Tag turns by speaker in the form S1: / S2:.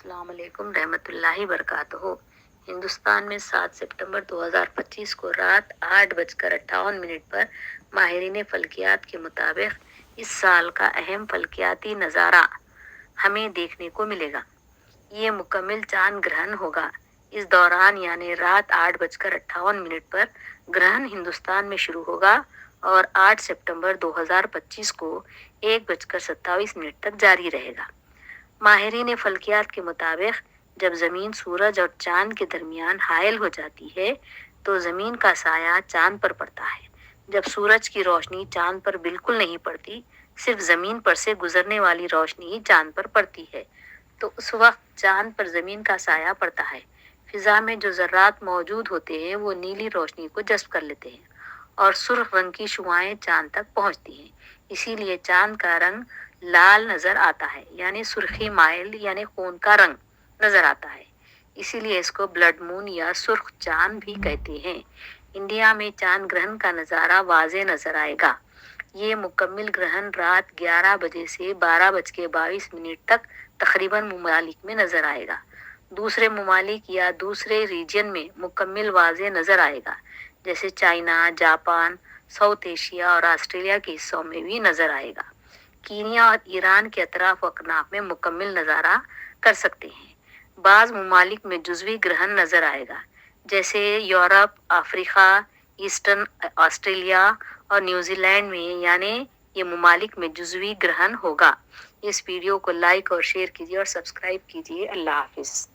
S1: السلام علیکم رحمۃ اللہ وبرکاتہ۔ ہندوستان میں 7 ستمبر 2025 کو رات 8:58 پر ماہرین فلکیات کے مطابق اس سال کا اہم فلکیاتی نظارہ ہمیں دیکھنے کو ملے گا۔ یہ مکمل چاند گرہن ہوگا۔ اس دوران یعنی رات 8:58 پر گرہن ہندوستان میں شروع ہوگا اور 8 ستمبر 2025 کو 1:27 تک جاری رہے گا۔ ماہرین فلکیات کے مطابق جب زمین سورج اور چاند کے درمیان حائل ہو جاتی ہے تو زمین کا سایہ چاند پر پڑتا ہے۔ جب سورج کی روشنی چاند پر بالکل نہیں پڑتی، صرف زمین پر سے گزرنے والی روشنی ہی چاند پر پڑتی ہے، تو اس وقت چاند پر زمین کا سایہ پڑتا ہے۔ فضا میں جو ذرات موجود ہوتے ہیں وہ نیلی روشنی کو جذب کر لیتے ہیں اور سرخ رنگ کی شعاعیں چاند تک پہنچتی ہیں۔ اسی لیے چاند کا رنگ لال نظر آتا ہے، یعنی سرخی مائل یعنی خون کا رنگ نظر آتا ہے۔ اسی لیے اس کو بلڈ مون یا سرخ چاند بھی کہتے ہیں۔ انڈیا میں چاند گرہن کا نظارہ واضح نظر آئے گا۔ یہ مکمل گرہن رات 11 بجے سے 12:22 تک تقریباً ممالک میں نظر آئے گا۔ دوسرے ممالک یا دوسرے ریجن میں مکمل واضح نظر آئے گا، جیسے چائنا، جاپان، ساؤتھ ایشیا اور آسٹریلیا کے حصوں میں بھی نظر آئے گا۔ کینیا اور ایران کے اطراف و اکناف میں مکمل نظارہ کر سکتے ہیں۔ بعض ممالک میں جزوی گرہن نظر آئے گا، جیسے یورپ، افریقہ، ایسٹرن آسٹریلیا اور نیوزی لینڈ میں، یعنی یہ ممالک میں جزوی گرہن ہوگا۔ اس ویڈیو کو لائک اور شیئر کیجیے اور سبسکرائب کیجیے۔ اللہ حافظ۔